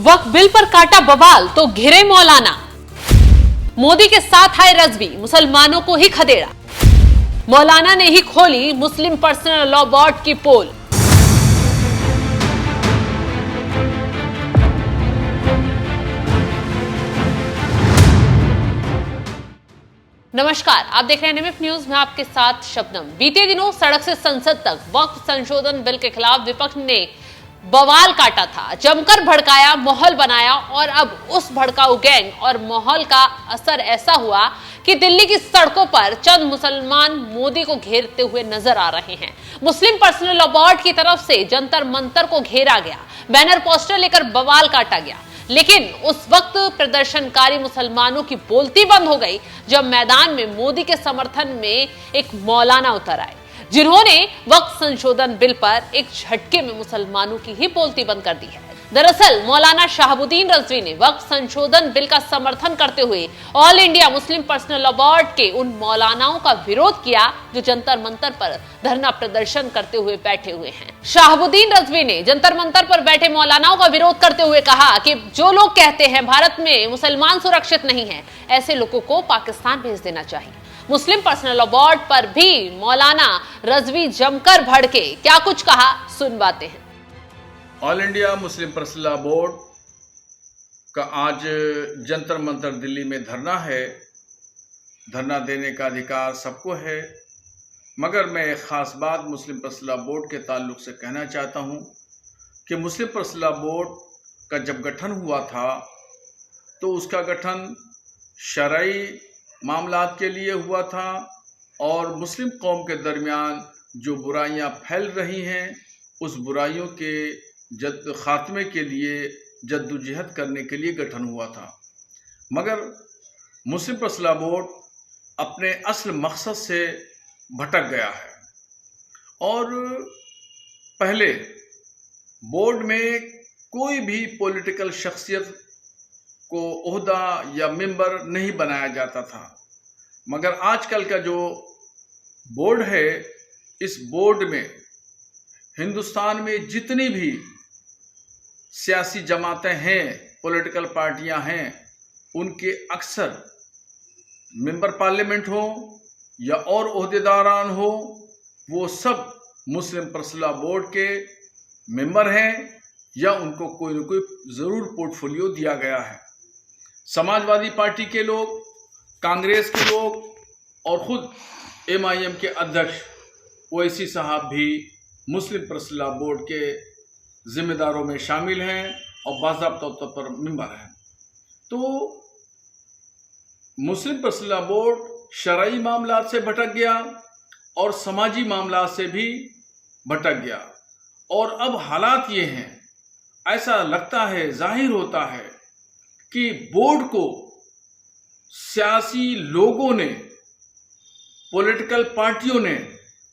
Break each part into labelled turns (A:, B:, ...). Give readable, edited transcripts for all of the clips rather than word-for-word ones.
A: वक्फ bill पर काटा बवाल तो घिरे मौलाना। मोदी के साथ आए रज़वी, मुसलमानों को ही खदेड़ा। मौलाना ने ही खोली मुस्लिम पर्सनल लॉ बोर्ड की पोल। नमस्कार, आप देख रहे हैं एनएमएफ न्यूज में आपके साथ शबनम। बीते दिनों सड़क से संसद तक वक्फ संशोधन बिल के खिलाफ विपक्ष ने बवाल काटा था, जमकर भड़काया, माहौल बनाया और अब उस भड़काऊ गैंग और माहौल का असर ऐसा हुआ कि दिल्ली की सड़कों पर चंद मुसलमान मोदी को घेरते हुए नजर आ रहे हैं। मुस्लिम पर्सनल लॉ बोर्ड की तरफ से जंतर मंतर को घेरा गया, बैनर पोस्टर लेकर बवाल काटा गया, लेकिन उस वक्त प्रदर्शनकारी मुसलमानों की बोलती बंद हो गई जब मैदान में मोदी के समर्थन में एक मौलाना उतर आए, जिन्होंने वक्फ संशोधन बिल पर एक झटके में मुसलमानों की ही बोलती बंद कर दी है। दरअसल मौलाना शहाबुद्दीन रज़वी ने वक्फ संशोधन बिल का समर्थन करते हुए all India Muslim personal law board के उन मौलानाओं का विरोध किया जो जंतर मंतर पर धरना प्रदर्शन करते हुए बैठे हुए हैं। शहाबुद्दीन रज़वी ने जंतर मंतर पर बैठे मौलानाओं का विरोध करते हुए कहा कि जो लोग कहते हैं भारत में मुसलमान सुरक्षित नहीं है, ऐसे लोगों को पाकिस्तान भेज देना चाहिए। मुस्लिम पर्सनल लॉ बोर्ड पर भी मौलाना रज़वी जमकर भड़के, क्या कुछ कहा, सुनवाते हैं।
B: All India Muslim personal law board का आज जंतर मंतर दिल्ली में धरना है। धरना देने का अधिकार सबको है, मगर मैं एक ख़ास बात मुस्लिम पर्सनल लॉ बोर्ड के ताल्लुक से कहना चाहता हूँ कि मुस्लिम पर्सनल लॉ बोर्ड का जब गठन हुआ था तो उसका गठन शरई मामलात के लिए हुआ था और मुस्लिम कौम के दरमियान जो बुराइयां फैल रही हैं उस बुराइयों के खात्मे के लिए जद्दोजहद करने के लिए गठन हुआ था। मगर मुस्लिम पर्सनल लॉ बोर्ड अपने असल मकसद से भटक गया है और पहले बोर्ड में कोई भी पॉलिटिकल शख्सियत को ओहदा या मेंबर नहीं बनाया जाता था, मगर आजकल का जो बोर्ड है, इस बोर्ड में हिंदुस्तान में जितनी भी सियासी जमातें हैं, पॉलिटिकल पार्टियां हैं, उनके अक्सर मेंबर पार्लियामेंट हो या और ओहदेदारान हो, वो सब मुस्लिम पर्सनल लॉ बोर्ड के मेंबर हैं या उनको कोई न कोई ज़रूर पोर्टफोलियो दिया गया है। समाजवादी पार्टी के लोग, कांग्रेस के लोग और ख़ुद MIM के अध्यक्ष ओवैसी साहब भी मुस्लिम पर्सनल लॉ बोर्ड के जिम्मेदारों में शामिल हैं और बाज़ाब्ता तौर पर मेंबर हैं। तो मुस्लिम पर्सनल लॉ बोर्ड शरई मामलात से भटक गया और समाजी मामलात से भी भटक गया और अब हालात ये हैं, ऐसा लगता है, जाहिर होता है कि बोर्ड को सियासी लोगों ने, पॉलिटिकल पार्टियों ने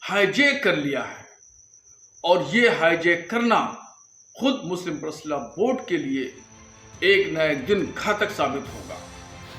B: हाईजैक कर लिया है और ये हाईजैक करना खुद मुस्लिम पर्सनल लॉ बोर्ड के लिए एक न एक दिन घातक साबित होगा।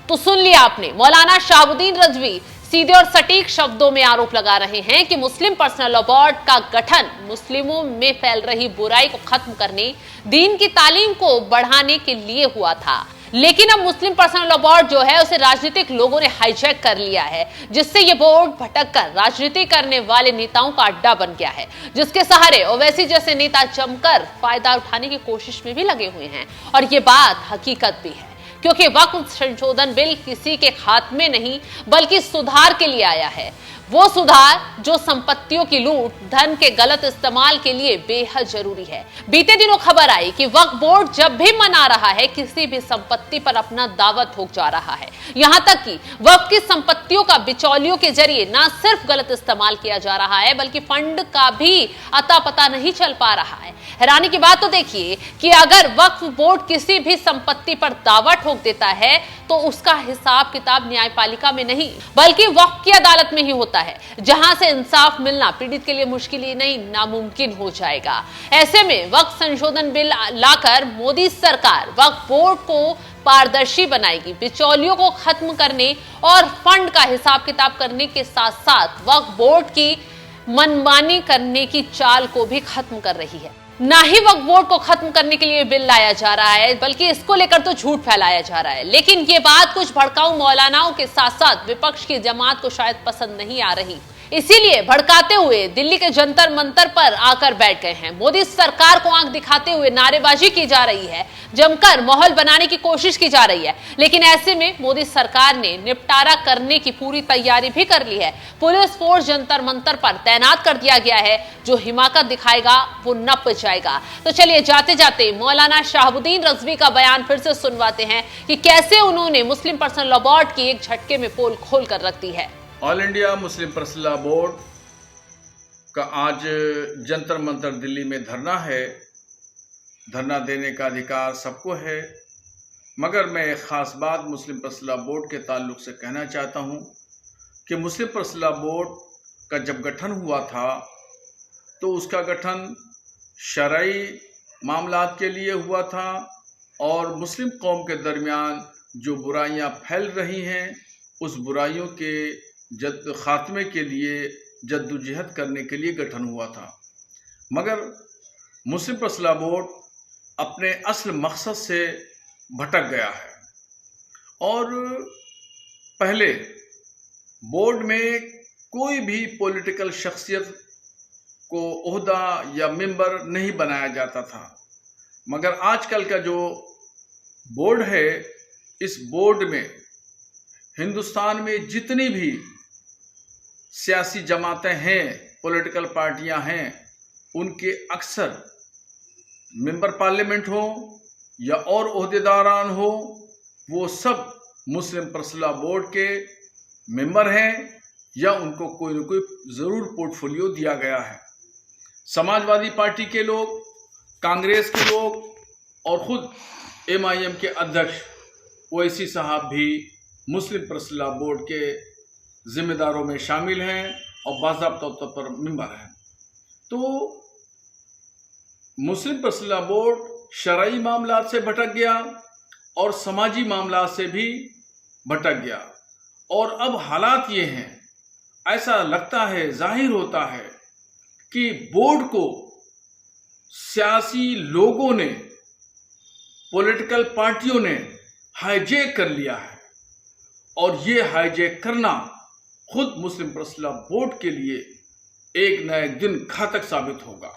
A: तो सुन लिया आपने, मौलाना शहाबुद्दीन रज़वी सीधे और सटीक शब्दों में आरोप लगा रहे हैं कि मुस्लिम पर्सनल लॉ बोर्ड का गठन मुस्लिमों में फैल रही बुराई को खत्म करने, दीन की तालीम को बढ़ाने के लिए हुआ था, लेकिन अब मुस्लिम पर्सनल लॉ बोर्ड जो है उसे राजनीतिक लोगों ने हाईजैक कर लिया है, जिससे ये बोर्ड भटककर राजनीति करने वाले नेताओं का अड्डा बन गया है, जिसके सहारे ओवैसी जैसे नेता जमकर फायदा उठाने की कोशिश में भी लगे हुए हैं। और ये बात हकीकत भी है, क्योंकि वक्फ संशोधन बिल किसी के खात्मे नहीं बल्कि सुधार के लिए आया है। वो सुधार जो संपत्तियों की लूट, धन के गलत इस्तेमाल के लिए बेहद जरूरी है। बीते दिनों खबर आई कि वक्फ बोर्ड जब भी मना रहा है, किसी भी संपत्ति पर अपना दावा ठोक जा रहा है। यहां तक कि वक्फ की संपत्तियों का बिचौलियों के जरिए न सिर्फ गलत इस्तेमाल किया जा रहा है, बल्कि फंड का भी अता पता नहीं चल पा रहा है। हैरानी की बात तो देखिए कि अगर वक्फ बोर्ड किसी भी संपत्ति पर दावा ठोक देता है तो उसका हिसाब किताब न्यायपालिका में नहीं बल्कि वक्फ की अदालत में ही होता है, जहां से इंसाफ मिलना पीड़ित के लिए मुश्किल ही नहीं, नामुमकिन हो जाएगा। ऐसे में वक्फ संशोधन बिल लाकर मोदी सरकार वक्फ बोर्ड को पारदर्शी बनाएगी, बिचौलियों को खत्म करने और फंड का हिसाब किताब करने के साथ साथ वक्फ बोर्ड की मनमानी करने की चाल को भी खत्म कर रही है। ना ही वक्फ बोर्ड को खत्म करने के लिए बिल लाया जा रहा है, बल्कि इसको लेकर तो झूठ फैलाया जा रहा है। लेकिन ये बात कुछ भड़काऊ मौलानाओं के साथ साथ विपक्ष की जमात को शायद पसंद नहीं आ रही, इसीलिए भड़काते हुए दिल्ली के जंतर मंतर पर आकर बैठ गए हैं। मोदी सरकार को आंख दिखाते हुए नारेबाजी की जा रही है, जमकर माहौल बनाने की कोशिश की जा रही है। लेकिन ऐसे में मोदी सरकार ने निपटारा करने की पूरी तैयारी भी कर ली है। पुलिस फोर्स जंतर मंतर पर तैनात कर दिया गया है। जो हिमाकत दिखाएगा वो नप जाएगा। तो चलिए जाते जाते मौलाना शहाबुद्दीन रजवी का बयान फिर से सुनवाते हैं कि कैसे उन्होंने मुस्लिम पर्सनल लॉ बोर्ड की एक झटके में पोल खोल कर रख दी है।
B: All India Muslim personal law board का आज जंतर मंतर दिल्ली में धरना है। धरना देने का अधिकार सबको है, मगर मैं एक ख़ास बात मुस्लिम पर्सनल लॉ बोर्ड के ताल्लुक से कहना चाहता हूँ कि मुस्लिम पर्सनल लॉ बोर्ड का जब गठन हुआ था तो उसका गठन शरई मामलात के लिए हुआ था और मुस्लिम कौम के दरमियान जो बुराइयां फैल रही हैं उस बुराइयों के खात्मे के लिए जद्दोजहद करने के लिए गठन हुआ था। मगर मुस्लिम पर्सनल लॉ बोर्ड अपने असल मकसद से भटक गया है और पहले बोर्ड में कोई भी पॉलिटिकल शख्सियत को ओहदा या मेंबर नहीं बनाया जाता था। मगर आजकल का जो बोर्ड है, इस बोर्ड में हिंदुस्तान में जितनी भी सियासी जमातें हैं, पॉलिटिकल पार्टियां हैं, उनके अक्सर मेंबर पार्लियामेंट हो या और ओहदेदारान हो, वो सब मुस्लिम पर्सनल लॉ बोर्ड के मेंबर हैं या उनको कोई न कोई ज़रूर पोर्टफोलियो दिया गया है। समाजवादी पार्टी के लोग, कांग्रेस के लोग और ख़ुद MIM के अध्यक्ष ओवैसी साहब भी मुस्लिम पर्सनल लॉ बोर्ड के जिम्मेदारों में शामिल हैं और बाज़ाब्ता तौर पर मेंबर हैं। तो मुस्लिम पर्सनल लॉ बोर्ड शरई मामलात से भटक गया और समाजी मामलात से भी भटक गया और अब हालात ये हैं, ऐसा लगता है, जाहिर होता है कि बोर्ड को सियासी लोगों ने, पॉलिटिकल पार्टियों ने हाईजैक कर लिया है और ये हाईजैक करना खुद मुस्लिम पर्सनल लॉ बोर्ड के लिए एक न एक दिन घातक साबित होगा।